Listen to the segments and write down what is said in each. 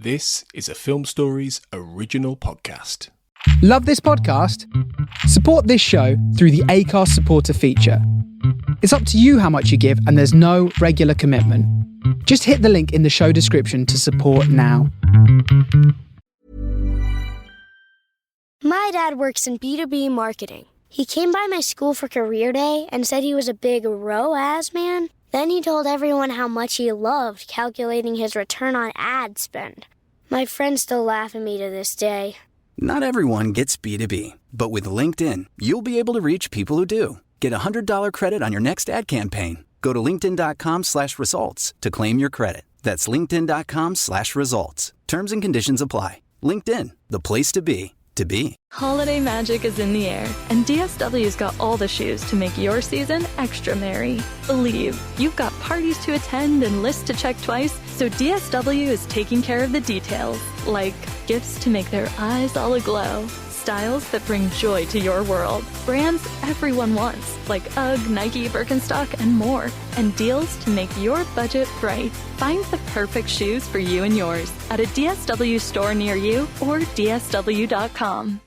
This is a Film Stories original podcast. Love this podcast? Support this show through the Acast supporter feature. It's up to you how much you give, and there's no regular commitment. Just hit the link in the show description to support now. My dad works in B2B marketing. He came by my school for career day and said he was a big ROAS man. Then he told everyone how much he loved calculating his return on ad spend. My friends still laugh at me to this day. Not everyone gets B2B, but with LinkedIn, you'll be able to reach people who do. Get a $100 credit on your next ad campaign. Go to linkedin.com/results to claim your credit. That's linkedin.com/results. Terms and conditions apply. LinkedIn, the place to be, to be. Holiday magic is in the air, and DSW's got all the shoes to make your season extra merry. Believe, you've got parties to attend and lists to check twice, so DSW is taking care of the details, like gifts to make their eyes all aglow, styles that bring joy to your world, brands everyone wants, like UGG, Nike, Birkenstock, and more, and deals to make your budget bright. Find the perfect shoes for you and yours at a DSW store near you or dsw.com.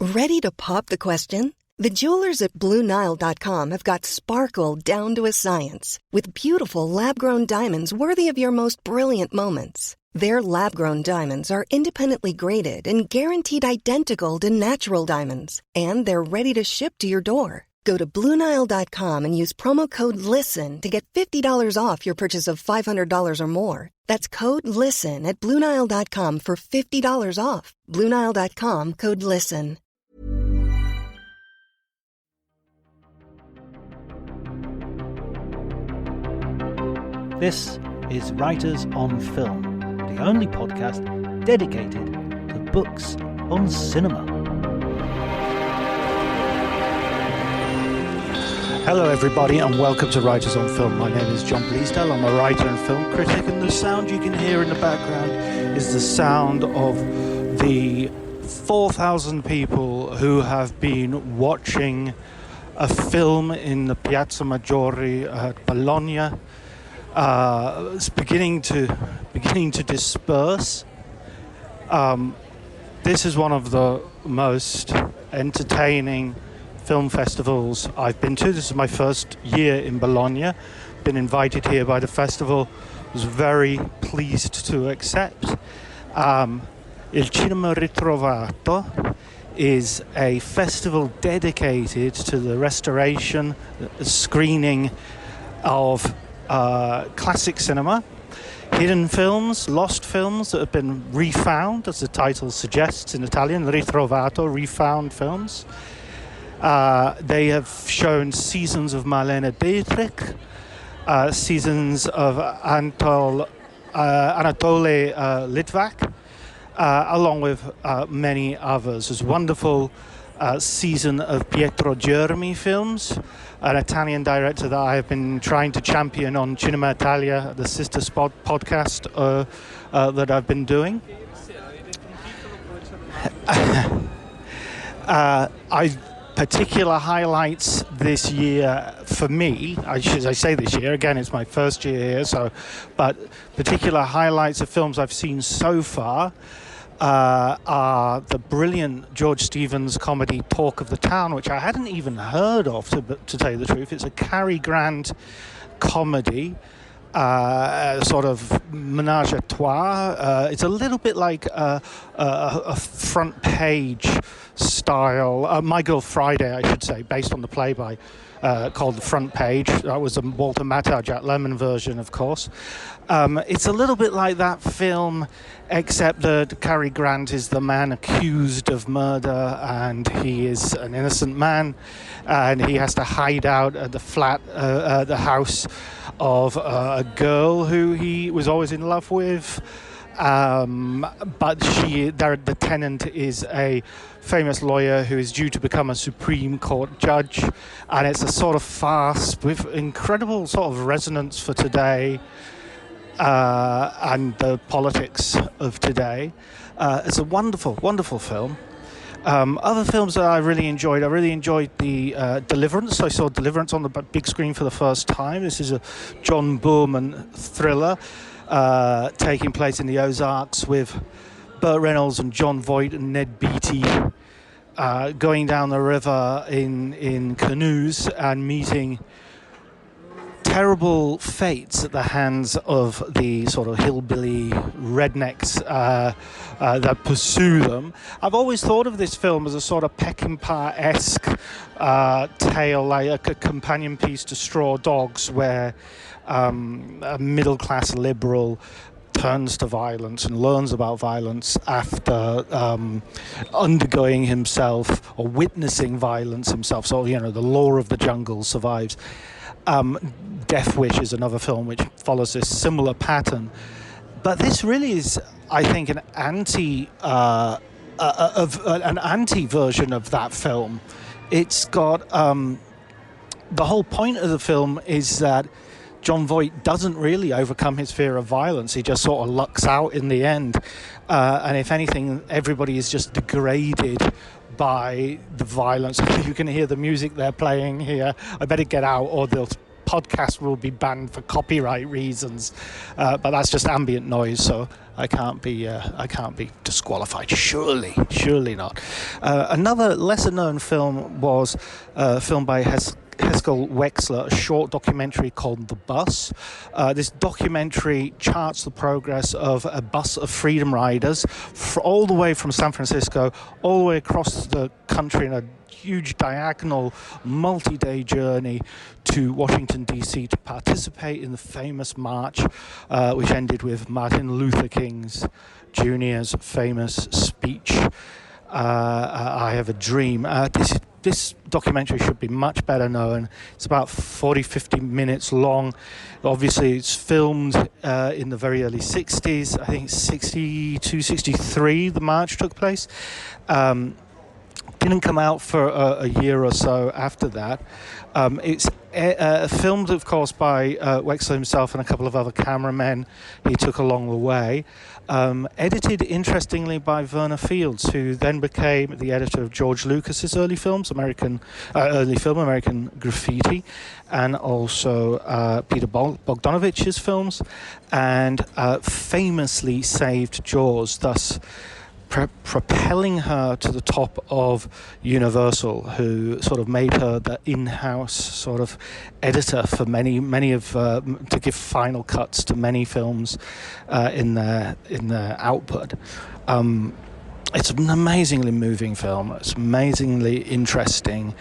Ready to pop the question? The jewelers at BlueNile.com have got sparkle down to a science with beautiful lab-grown diamonds worthy of your most brilliant moments. Their lab-grown diamonds are independently graded and guaranteed identical to natural diamonds, and they're ready to ship to your door. Go to BlueNile.com and use promo code LISTEN to get $50 off your purchase of $500 or more. That's code LISTEN at BlueNile.com for $50 off. BlueNile.com, code LISTEN. This is Writers on Film, the only podcast dedicated to books on cinema. Hello everybody and welcome to Writers on Film. My name is John Bleasdale. I'm a writer and film critic, and the sound you can hear in the background is the sound of the 4,000 people who have been watching a film in the Piazza Maggiore at Bologna. It's beginning to disperse. This is one of the most entertaining film festivals I've been to. This is my first year in Bologna. Been invited here by the festival. Was very pleased to accept. Il Cinema Ritrovato is a festival dedicated to the restoration, screening of classic cinema, hidden films, lost films that have been refound, as the title suggests in Italian, Ritrovato, refound films. They have shown seasons of Marlene Dietrich, seasons of Anatole Litvak, along with many others. There's a wonderful season of Pietro Germi films, an Italian director that I have been trying to champion on Cinema Italia, the sister podcast that I've been doing. Particular highlights this year for me, I say this year, again it's my first year here, but particular highlights of films I've seen so far are the brilliant George Stevens comedy Talk of the Town, which I hadn't even heard of, to tell you the truth. It's a Cary Grant comedy, sort of menage a trois. It's a little bit like a front page style, My Girl Friday, I should say, based on the play by called The Front Page. That was the Walter Matthau, Jack Lemmon version, of course. It's a little bit like that film, except that Cary Grant is the man accused of murder, and he is an innocent man, and he has to hide out at the the house of a girl who he was always in love with. But the tenant is a famous lawyer who is due to become a Supreme Court judge, and it's a sort of farce with incredible sort of resonance for today and the politics of today. It's a wonderful, wonderful film. Other films that I really enjoyed the Deliverance. I saw Deliverance on the big screen for the first time. This is a John Boorman thriller. taking place in the Ozarks with Burt Reynolds and John Voight and Ned Beatty going down the river in canoes and meeting terrible fates at the hands of the sort of hillbilly rednecks that pursue them. I've always thought of this film as a sort of Peckinpah-esque tale, like a companion piece to Straw Dogs, where a middle-class liberal turns to violence and learns about violence after undergoing himself or witnessing violence himself. So, the law of the jungle survives. Death Wish is another film which follows this similar pattern, but this really is, I think, an anti version of that film. It's got the whole point of the film is that John Voight doesn't really overcome his fear of violence. He just sort of lucks out in the end, and if anything, everybody is just degraded by the violence. You can hear the music they're playing here. I better get out, or the podcast will be banned for copyright reasons. But that's just ambient noise, so I can't be disqualified. Surely not. Another lesser-known film was a film by Haskell Wexler, a short documentary called The Bus. This documentary charts the progress of a bus of freedom riders all the way from San Francisco, all the way across the country in a huge diagonal multi-day journey to Washington, D.C. to participate in the famous march, which ended with Martin Luther King Jr.'s famous speech, I Have a Dream. This documentary should be much better known. It's about 40-50 minutes long. Obviously, it's filmed in the very early 60s. I think 62, 63 the march took place. Didn't come out for a year or so after that. It's filmed, of course, by Wexler himself and a couple of other cameramen he took along the way. Edited, interestingly, by Verna Fields, who then became the editor of George Lucas's early film, American Graffiti, and also Peter Bogdanovich's films, and famously saved Jaws, thus propelling her to the top of Universal, who sort of made her the in-house sort of editor for many of to give final cuts to many films in their output. It's an amazingly moving film. It's amazingly interesting.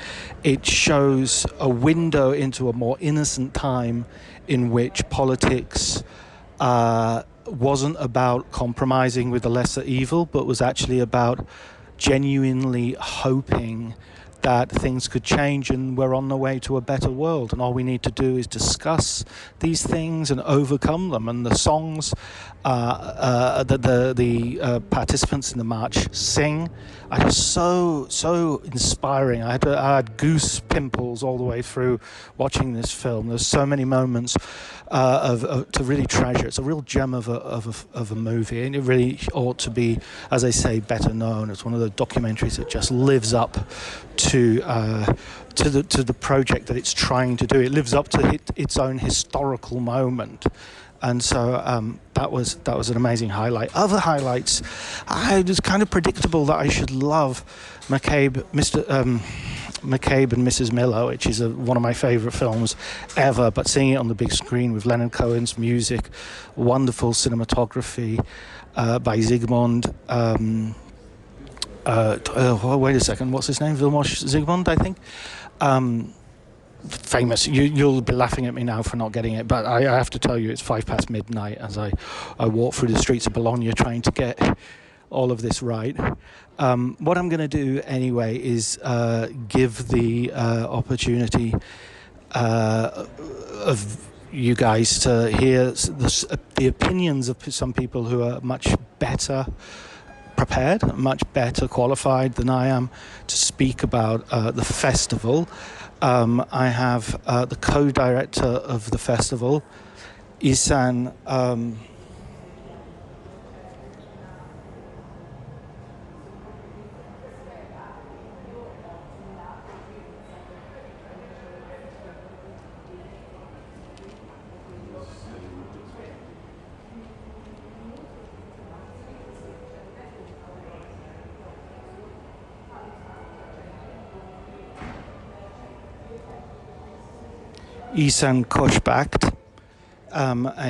It shows a window into a more innocent time in which politics wasn't about compromising with the lesser evil, but was actually about genuinely hoping that things could change and we're on the way to a better world, and all we need to do is discuss these things and overcome them. And the songs that the participants in the march sing are just so inspiring. I had goose pimples all the way through watching this film. There's so many moments to really treasure. It's a real gem of a movie, and it really ought to be, as I say, better known. It's one of the documentaries that just lives up to the project that it's trying to do. It lives up to its own historical moment. And so that was an amazing highlight. Other highlights, it was kind of predictable that I should love McCabe and Mrs. Miller, which is one of my favourite films ever, but seeing it on the big screen with Leonard Cohen's music, wonderful cinematography by Zygmunt. Wait a second, what's his name? Vilmos Zsigmond, I think. Famous. You'll be laughing at me now for not getting it, but I have to tell you, it's midnight as I walk through the streets of Bologna trying to get all of this right. What I'm going to do anyway is give the opportunity of you guys to hear the opinions of some people who are much better prepared, much better qualified than I am to speak about the festival. I have the co-director of the festival, Isan. Isan Koshbakt.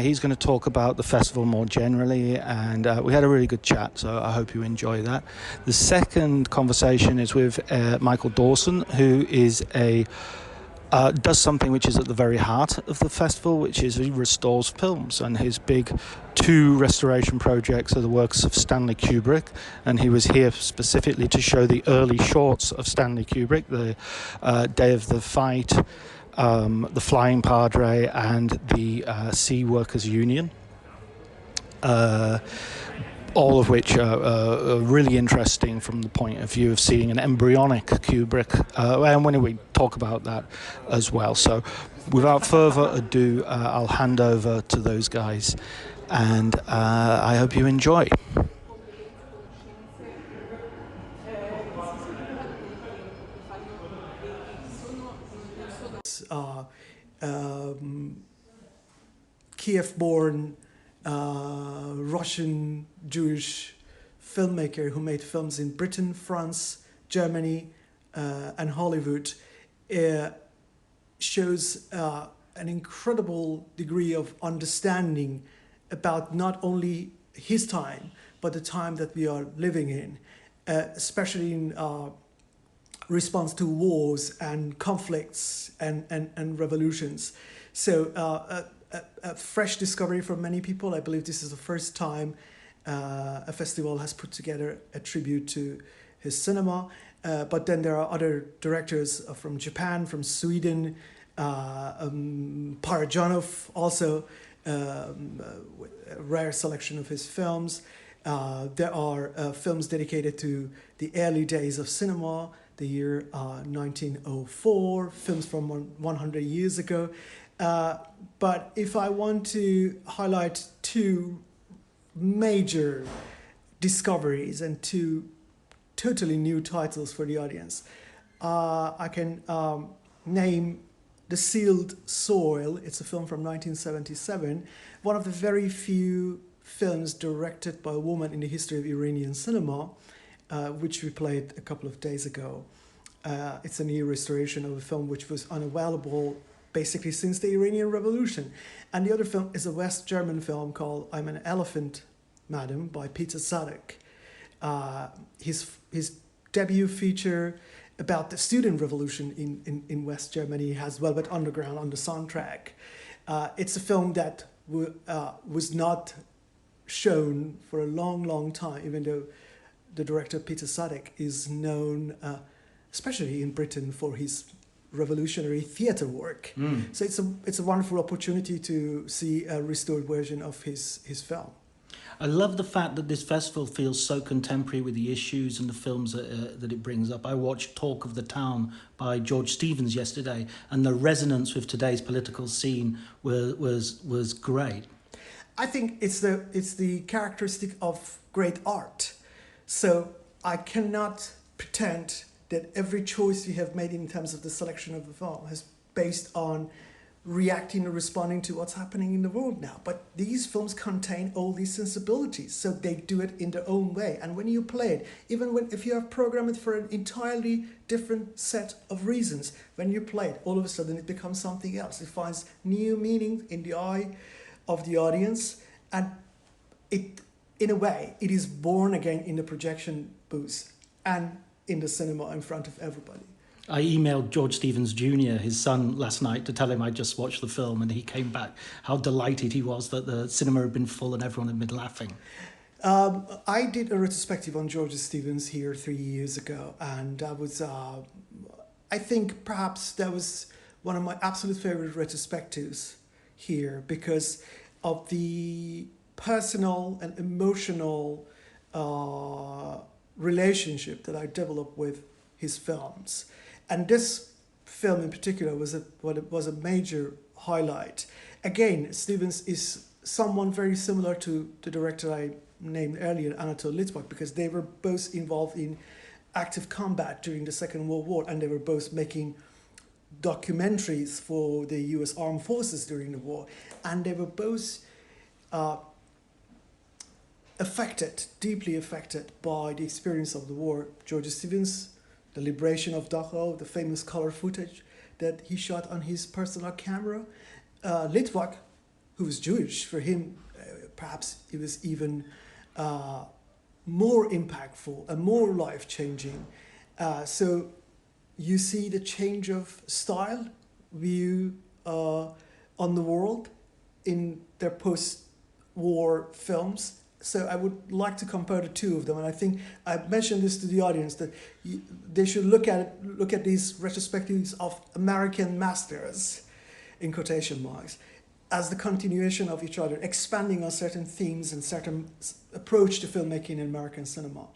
He's going to talk about the festival more generally, and we had a really good chat, so I hope you enjoy that. The second conversation is with Michael Dawson, who is does something which is at the very heart of the festival, which is he restores films, and his big 2 restoration projects are the works of Stanley Kubrick, and he was here specifically to show the early shorts of Stanley Kubrick, the Day of the Fight, the Flying Padre, and the Sea Workers Union, all of which are really interesting from the point of view of seeing an embryonic Kubrick, and when we talk about that as well. So without further ado, I'll hand over to those guys, and I hope you enjoy. Kiev-born Russian Jewish filmmaker who made films in Britain, France, Germany, and Hollywood, shows an incredible degree of understanding about not only his time, but the time that we are living in, especially in response to wars and conflicts and revolutions. So a fresh discovery for many people. I believe this is the first time a festival has put together a tribute to his cinema. But then there are other directors from Japan, from Sweden, Parajanov also, a rare selection of his films. There are films dedicated to the early days of cinema, the year 1904, films from 100 years ago. But if I want to highlight 2 major discoveries and 2 totally new titles for the audience, I can name The Sealed Soil. It's a film from 1977, one of the very few films directed by a woman in the history of Iranian cinema, which we played a couple of days ago. It's a new restoration of a film which was unavailable basically since the Iranian Revolution. And the other film is a West German film called I'm an Elephant, Madam, by Peter Sadek. His debut feature about the student revolution in West Germany has Velvet Underground on the soundtrack. It's a film that was not shown for a long, long time, even though the director Peter Sadek is known, especially in Britain, for his revolutionary theatre work. So it's a wonderful opportunity to see a restored version of his film. I love the fact that this festival feels so contemporary with the issues and the films that it brings up. I watched Talk of the Town by George Stevens yesterday, and the resonance with today's political scene was great. I think it's the characteristic of great art. So I cannot pretend that every choice we have made in terms of the selection of the film is based on reacting or responding to what's happening in the world now. But these films contain all these sensibilities, so they do it in their own way. And when you play it, if you have programmed it for an entirely different set of reasons, when you play it, all of a sudden it becomes something else. It finds new meaning in the eye of the audience, and it, in a way, it is born again in the projection booth and in the cinema in front of everybody. I emailed George Stevens Jr., his son, last night to tell him I just watched the film, and he came back how delighted he was that the cinema had been full and everyone had been laughing. I did a retrospective on George Stevens here 3 years ago, and I was, I think perhaps that was one of my absolute favorite retrospectives here because of the personal and emotional relationship that I developed with his films. And this film in particular was a major highlight. Again, Stevens is someone very similar to the director I named earlier, Anatol Litvak, because they were both involved in active combat during the Second World War, and they were both making documentaries for the US Armed Forces during the war. And they were both deeply affected by the experience of the war. George Stevens, the liberation of Dachau, the famous color footage that he shot on his personal camera. Litvak, who was Jewish, for him, perhaps it was even more impactful and more life-changing. So you see the change of style, view on the world in their post-war films. So I would like to compare the two of them, and I think I mentioned this to the audience that they should look at these retrospectives of American masters, in quotation marks, as the continuation of each other, expanding on certain themes and certain approach to filmmaking in American cinema.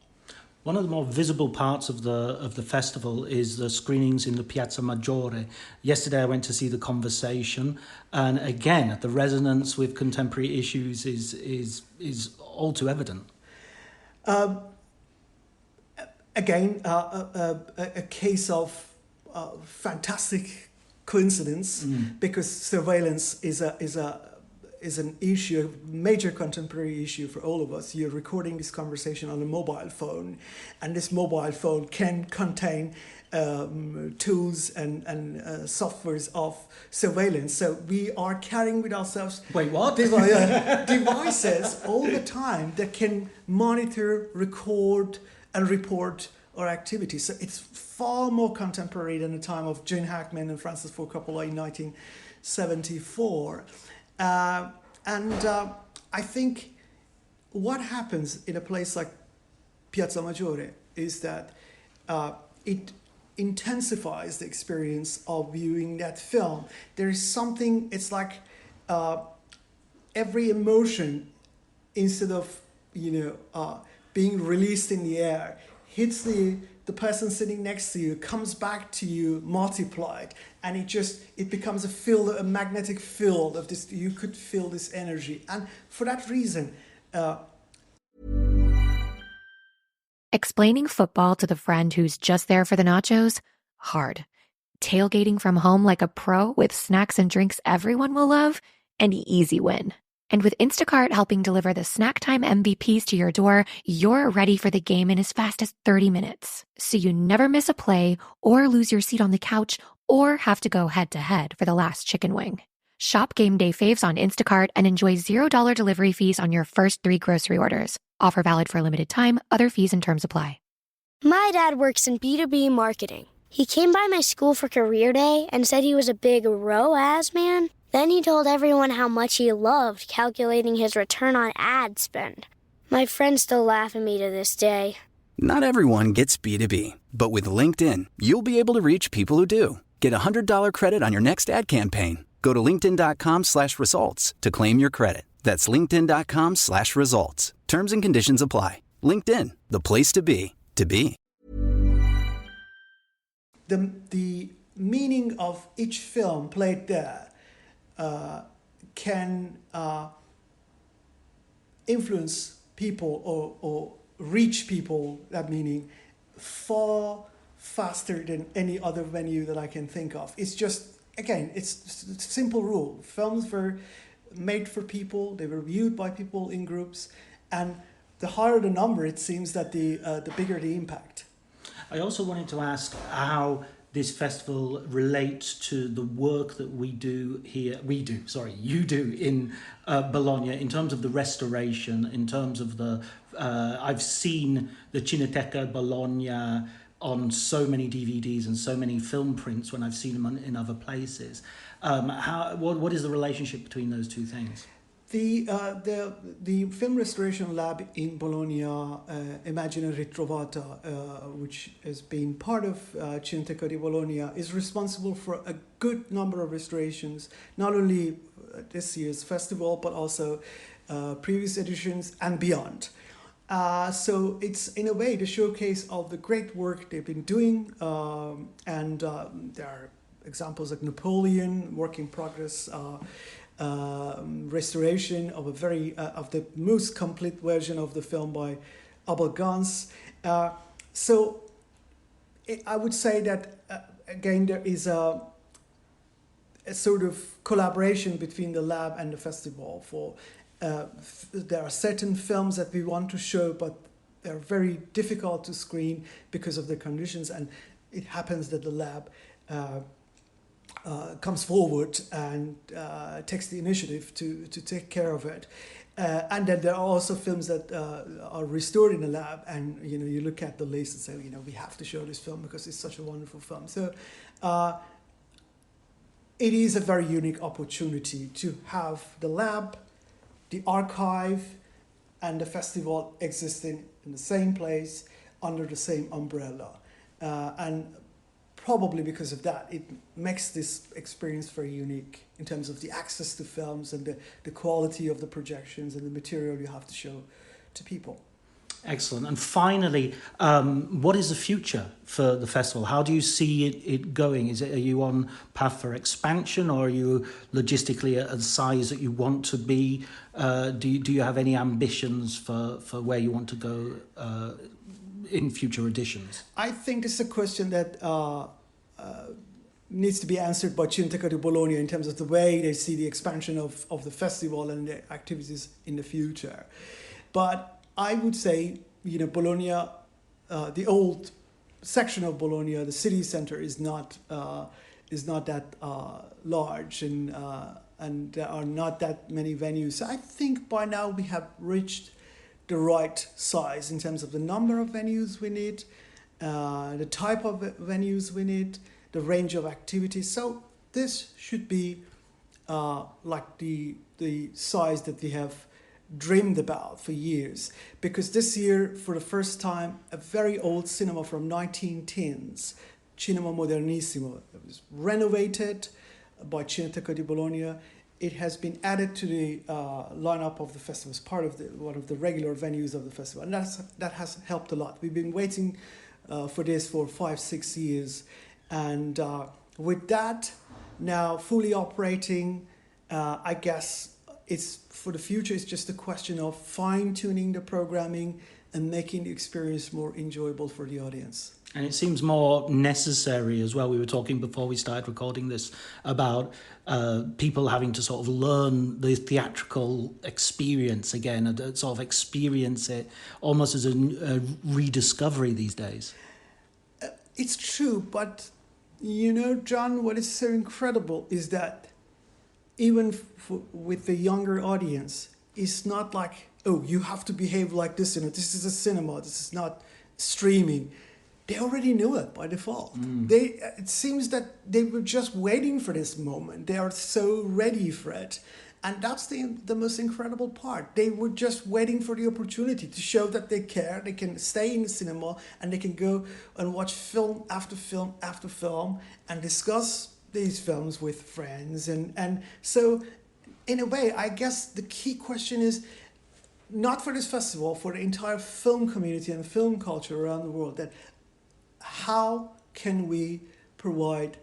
One of the more visible parts of the festival is the screenings in the Piazza Maggiore. Yesterday I went to see The Conversation, and again the resonance with contemporary issues is all too evident. Again, a case of fantastic coincidence, because surveillance is an issue, a major contemporary issue for all of us. You're recording this conversation on a mobile phone, and this mobile phone can contain tools and softwares of surveillance. So we are carrying with ourselves devices all the time that can monitor, record, and report our activities. So it's far more contemporary than the time of Gene Hackman and Francis Ford Coppola in 1974. I think what happens in a place like Piazza Maggiore is that it intensifies the experience of viewing that film. There is something, it's like every emotion, instead of being released in the air, hits the person sitting next to you, comes back to you multiplied, and it becomes a magnetic field of this. You could feel this energy, and for that reason, explaining football to the friend who's just there for the nachos? Hard. Tailgating from home like a pro with snacks and drinks everyone will love? An easy win. And with Instacart helping deliver the snack time MVPs to your door, you're ready for the game in as fast as 30 minutes. So you never miss a play or lose your seat on the couch or have to go head-to-head for the last chicken wing. Shop Game Day Faves on Instacart and enjoy $0 delivery fees on your first 3 grocery orders. Offer valid for a limited time. Other fees and terms apply. My dad works in B2B marketing. He came by my school for career day and said he was a big ROAS man. Then he told everyone how much he loved calculating his return on ad spend. My friends still laugh at me to this day. Not everyone gets B2B, but with LinkedIn, you'll be able to reach people who do. Get a $100 credit on your next ad campaign. Go to linkedin.com/results to claim your credit. That's linkedin.com/results. Terms and conditions apply. LinkedIn, the place to be, to be. The meaning of each film played there can influence people or reach people, that meaning, far faster than any other venue that I can think of. It's just, again, it's a simple rule. Films were made for people, they were viewed by people in groups, and the higher the number, it seems that the bigger the impact. I also wanted to ask how this festival relates to the work that you do in Bologna, in terms of the restoration, in terms of I've seen the Cineteca Bologna on so many DVDs and so many film prints when I've seen them in other places. What is the relationship between those two things? The Film Restoration Lab in Bologna, Immagine Ritrovato, which has been part of Cineteca di Bologna, is responsible for a good number of restorations, not only this year's festival, but also previous editions and beyond. So it's, in a way, the showcase of the great work they've been doing, and there are examples like Napoleon, work in progress, restoration of of the most complete version of the film by Abel Gance. So I would say that again there is a sort of collaboration between the lab and the festival. There are certain films that we want to show, but they're very difficult to screen because of the conditions, and it happens that the lab comes forward and takes the initiative to take care of it. And then there are also films that are restored in the lab, and you look at the list and say, we have to show this film because it's such a wonderful film. So it is a very unique opportunity to have the lab, the archive, and the festival existing in the same place under the same umbrella. And probably because of that, it makes this experience very unique in terms of the access to films and the quality of the projections and the material you have to show to people. Excellent. And finally, what is the future for the festival? How do you see it going? Are you on path for expansion, or are you logistically at the size that you want to be? Do you have any ambitions for where you want to go in future editions? I think this is a question that needs to be answered by Cineteca di Bologna in terms of the way they see the expansion of the festival and the activities in the future. But I would say, Bologna, the old section of Bologna, the city center, is not that large, and there are not that many venues. So I think by now we have reached the right size in terms of the number of venues we need, the type of venues we need, the range of activities. So this should be like the size that we have dreamed about for years. Because this year, for the first time, a very old cinema from 1910s, Cinema Modernissimo, it was renovated by Cineteca di Bologna. It has been added to the lineup of the festival as part of one of the regular venues of the festival, and that has helped a lot. We've been waiting for this for 5-6 years, and with that now fully operating, I guess it's for the future. It's just a question of fine-tuning the programming and making the experience more enjoyable for the audience. And it seems more necessary as well. We were talking before we started recording this about people having to sort of learn the theatrical experience again, and sort of experience it almost as a rediscovery these days. It's true, but John, what is so incredible is that even with the younger audience, it's not like, oh, you have to behave like this. This is a cinema. This is not streaming. They already knew it by default. It seems that they were just waiting for this moment. They are so ready for it. And that's the most incredible part. They were just waiting for the opportunity to show that they care. They can stay in the cinema and they can go and watch film after film after film and discuss these films with friends. And so, in a way, I guess the key question is, not for this festival, for the entire film community and film culture around the world, that how can we provide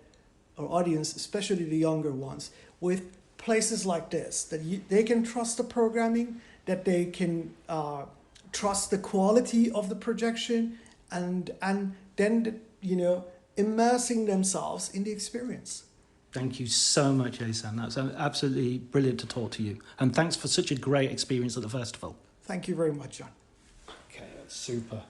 our audience, especially the younger ones, with places like this, that they can trust the programming, that they can trust the quality of the projection, and then immersing themselves in the experience. Thank you so much, Ehsan. That's absolutely brilliant to talk to you. And thanks for such a great experience at the festival. Thank you very much, John. Okay, that's super.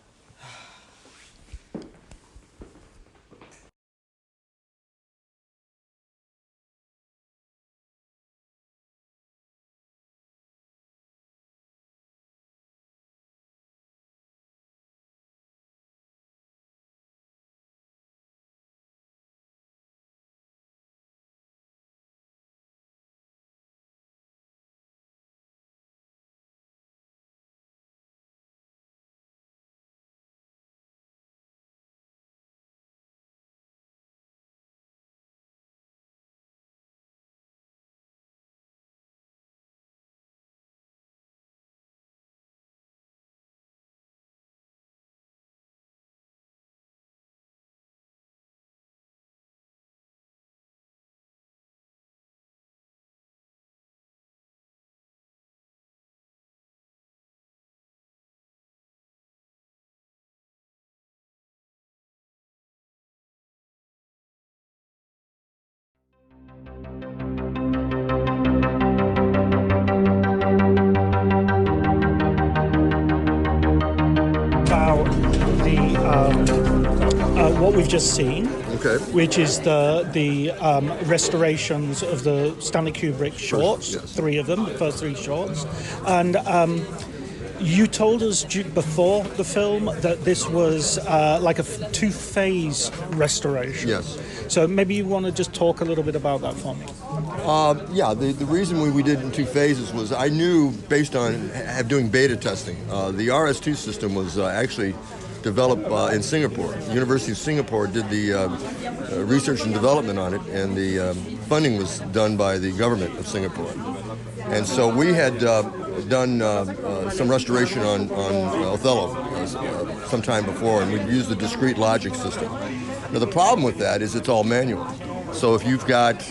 What we've just seen Okay. which is the restorations of the Stanley Kubrick shorts, Yes. 3 of them, the first 3 shorts. And you told us before the film that this was like a 2-phase restoration. Yes. So maybe you want to just talk a little bit about that for me. The reason we did it in 2 phases was I knew, based on doing beta testing, the RS2 system was actually developed in Singapore. The University of Singapore did the research and development on it, and the funding was done by the government of Singapore. And so we had done some restoration on Othello sometime before, and we used the discrete logic system. Now the problem with that is it's all manual. So if you've got,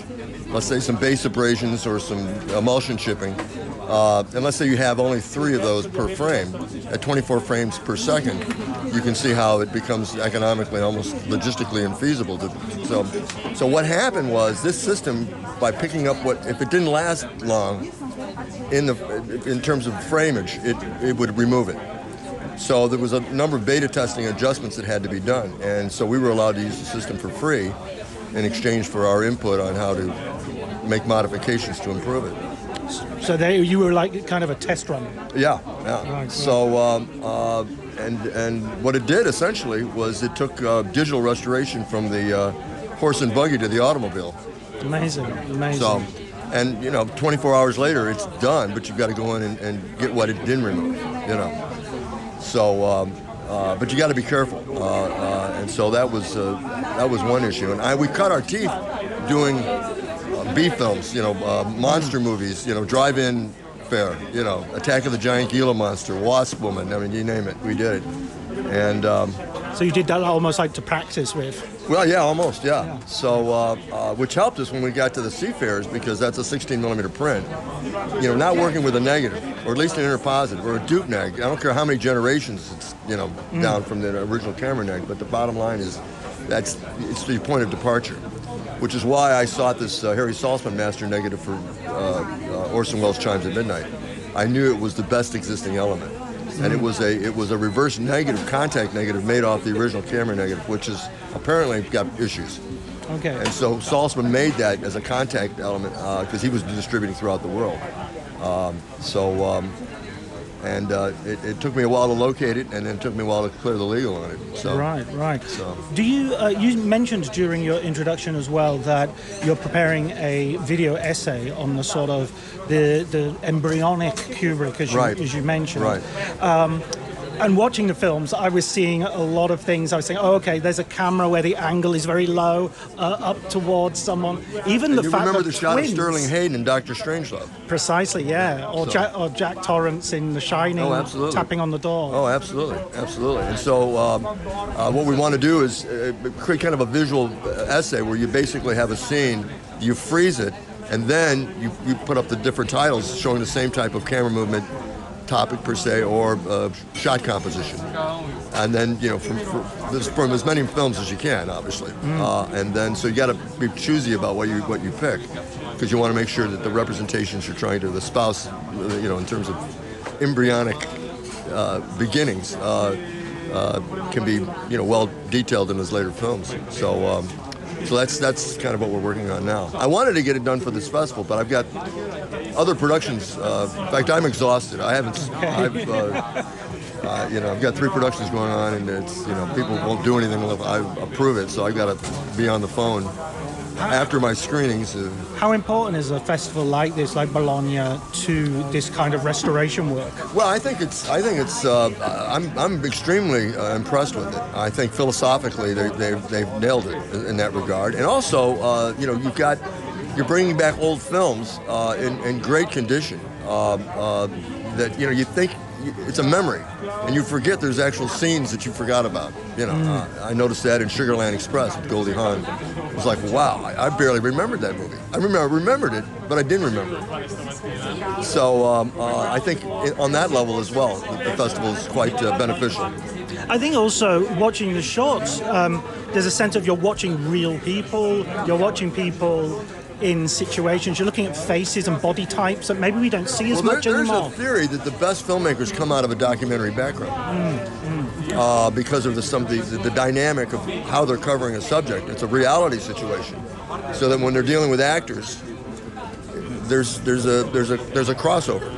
let's say, some base abrasions or some emulsion chipping, and let's say you have only 3 of those per frame, at 24 frames per second, you can see how it becomes economically, almost logistically infeasible. So what happened was this system, by picking up if it didn't last long, in terms of frameage, it would remove it. So there was a number of beta testing adjustments that had to be done, and so we were allowed to use the system for free in exchange for our input on how to make modifications to improve it. So you were like kind of a test run. Yeah. Right. So and what it did essentially was it took digital restoration from the horse and buggy to the automobile. Amazing. So, and 24 hours later it's done, but you've got to go in and get what it didn't remove. So, but you got to be careful, and so that was one issue. And we cut our teeth doing B films, monster movies, drive-in fare, Attack of the Giant Gila Monster, Wasp Woman. I mean, you name it, we did it. And so you did that almost like to practice with. Well, yeah, almost, yeah. So, which helped us when we got to the seafarers, because that's a 16 millimeter print. Not working with a negative, or at least an interpositive, or a Duke neg. I don't care how many generations it's, down from the original camera neg, but the bottom line is it's the point of departure, which is why I sought this Harry Saltzman master negative for Orson Welles' Chimes at Midnight. I knew it was the best existing element. And it was a reverse negative, contact negative, made off the original camera negative, which is apparently got issues. Okay. And so Saltzman made that as a contact element because he was distributing throughout the world. It took me a while to locate it, and then it took me a while to clear the legal on it. So, Right. So. Do you mentioned during your introduction as well that you're preparing a video essay on the sort of the embryonic Kubrick, as you mentioned. Right. And watching the films, I was seeing a lot of things. I was saying, okay, there's a camera where the angle is very low, up towards someone. Even the fact that remember the shot of Sterling Hayden in Dr. Strangelove? Precisely, yeah. Or Jack Torrance in The Shining, tapping on the door. Oh, absolutely. And so what we want to do is create kind of a visual essay where you basically have a scene, you freeze it, and then you put up the different titles showing the same type of camera movement, topic per se, or shot composition, and then from as many films as you can, obviously, and then so you got to be choosy about what you pick, because you want to make sure that the representations you're trying to espouse, in terms of embryonic beginnings, can be well detailed in his later films. So that's kind of what we're working on now. I wanted to get it done for this festival, but I've got other productions. In fact, I'm exhausted. I've got 3 productions going on, and it's people won't do anything unless I approve it. So I've got to be on the phone after my screenings. How important is a festival like this, like Bologna, to this kind of restoration work? Well, I think it's. I'm extremely impressed with it. I think philosophically they've nailed it in that regard, and also you're bringing back old films in great condition that you think it's a memory, and you forget there's actual scenes that you forgot about. I noticed that in Sugarland Express with Goldie Hawn. It was like, wow, I barely remembered that movie. I remembered it, but I didn't remember it. So I think on that level as well, the festival is quite beneficial. I think also watching the shorts, there's a sense of you're watching real people, you're watching people in situations, you're looking at faces and body types that maybe we don't see as much anymore. There's a theory that the best filmmakers come out of a documentary background. because of the dynamic of how they're covering a subject. It's a reality situation, so that when they're dealing with actors, there's a crossover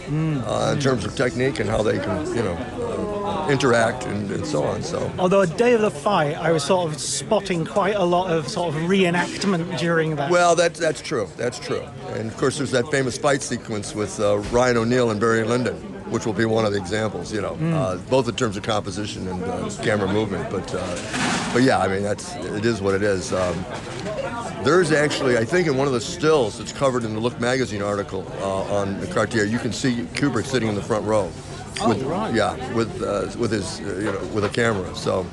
in terms of technique and how they can interact and so on. So, although a day of the fight, I was sort of spotting quite a lot of sort of reenactment during that. Well, that's true. That's true. And of course, there's that famous fight sequence with Ryan O'Neal and Barry Lyndon, which will be one of the examples. Both in terms of composition and camera movement. But yeah, I mean it is what it is. There's actually, I think, in one of the stills that's covered in the Look magazine article on the Cartier, you can see Kubrick sitting in the front row. Right. Yeah, with his with a camera. So,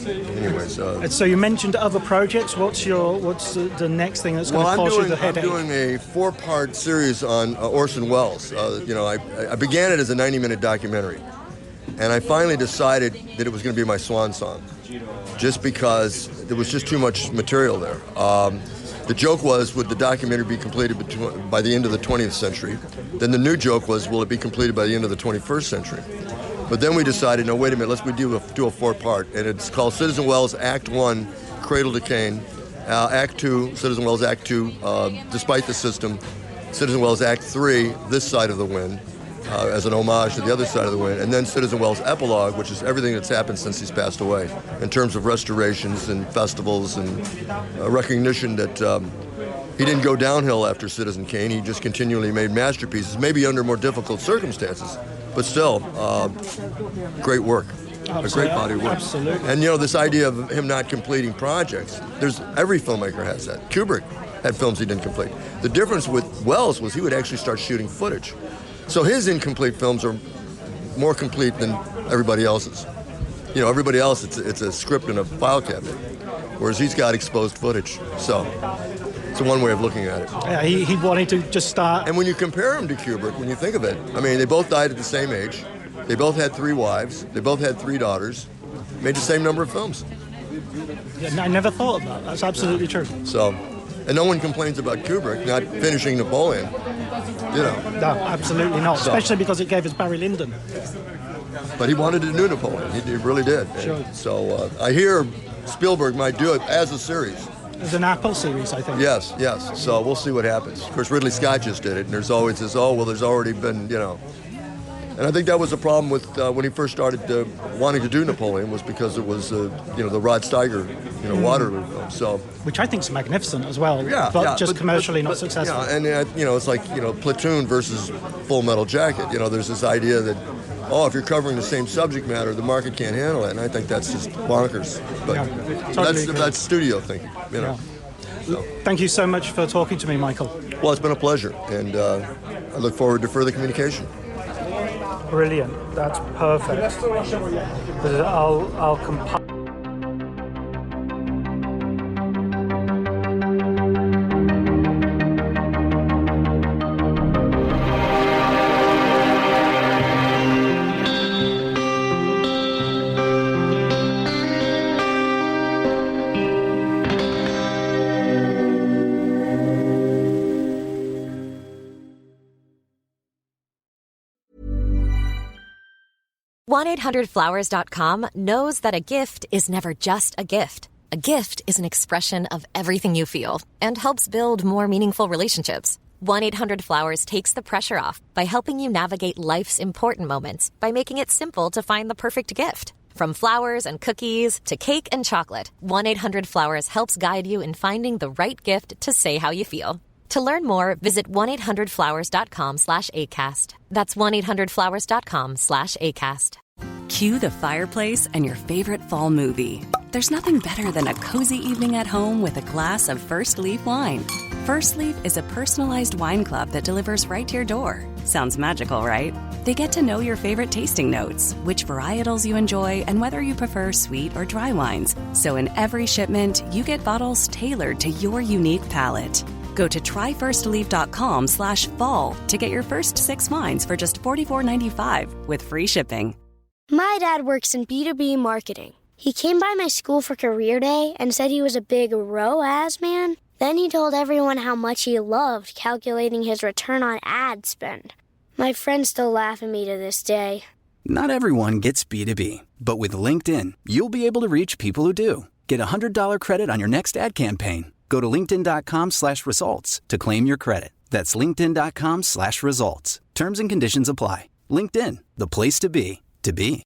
anyways. And so you mentioned other projects. What's the next thing that's going to cause you the headache? I'm doing a 4-part series on Orson Welles. I began it as a 90-minute documentary, and I finally decided that it was going to be my swan song, just because there was just too much material there. The joke was, would the documentary be completed by the end of the 20th century? Then the new joke was, will it be completed by the end of the 21st century? But then we decided, no, wait a minute, let's do a 4-part, and it's called Citizen Welles Act 1, Cradle to Cane, Act 2, Citizen Welles Act 2, Despite the System, Citizen Welles Act 3, This Side of the Wind, as an homage to the other side of the wind, and then Citizen Welles' epilogue, which is everything that's happened since he's passed away, in terms of restorations and festivals and recognition that he didn't go downhill after Citizen Kane. He just continually made masterpieces, maybe under more difficult circumstances, but still, great work. A great body of work. Absolutely. And this idea of him not completing projects, every filmmaker has that. Kubrick had films he didn't complete. The difference with Welles was he would actually start shooting footage. So his incomplete films are more complete than everybody else's. Everybody else, it's a script in a file cabinet, whereas he's got exposed footage. So it's one way of looking at it. Yeah, he wanted to just start. And when you compare him to Kubrick, when you think of it, I mean, they both died at the same age. They both had 3 wives. They both had 3 daughters. Made the same number of films. Yeah, I never thought of that. That's absolutely true. So, and no one complains about Kubrick not finishing Napoleon. No, absolutely not. Especially because it gave us Barry Lyndon. But he wanted to do Napoleon. He really did. Sure. So I hear Spielberg might do it as a series. As an Apple series, I think. Yes. So we'll see what happens. Of course, Ridley Scott just did it, and there's always this, there's already been, And I think that was the problem with when he first started wanting to do Napoleon, was because it was, the Rod Steiger, Waterloo film. So, which I think is magnificent as well. Yeah, but just commercially not successful. Yeah, and it's like Platoon versus Full Metal Jacket. There's this idea that if you're covering the same subject matter, the market can't handle it, and I think that's just bonkers. But that's studio thinking. Yeah. So. Thank you so much for talking to me, Michael. Well, it's been a pleasure, and I look forward to further communication. Brilliant. That's perfect. I'll compile. $1-800-Flowers.com knows that a gift is never just a gift. A gift is an expression of everything you feel and helps build more meaningful relationships. 1-800-Flowers takes the pressure off by helping you navigate life's important moments by making it simple to find the perfect gift. From flowers and cookies to cake and chocolate, 1-800-Flowers helps guide you in finding the right gift to say how you feel. To learn more, visit 1-800-Flowers.com/ACAST. That's 1-800-Flowers.com/ACAST. Cue the fireplace and your favorite fall movie. There's nothing better than a cozy evening at home with a glass of First Leaf wine. First Leaf is a personalized wine club that delivers right to your door. Sounds magical, right? They get to know your favorite tasting notes, which varietals you enjoy, and whether you prefer sweet or dry wines. So in every shipment, you get bottles tailored to your unique palate. Go to tryfirstleaf.com/fall to get your first 6 wines for just $44.95 with free shipping. My dad works in B2B marketing. He came by my school for career day and said he was a big ROAS man. Then he told everyone how much he loved calculating his return on ad spend. My friends still laugh at me to this day. Not everyone gets B2B, but with LinkedIn, you'll be able to reach people who do. Get a $100 credit on your next ad campaign. Go to linkedin.com/results to claim your credit. That's linkedin.com/results. Terms and conditions apply. LinkedIn, the place to be, to be.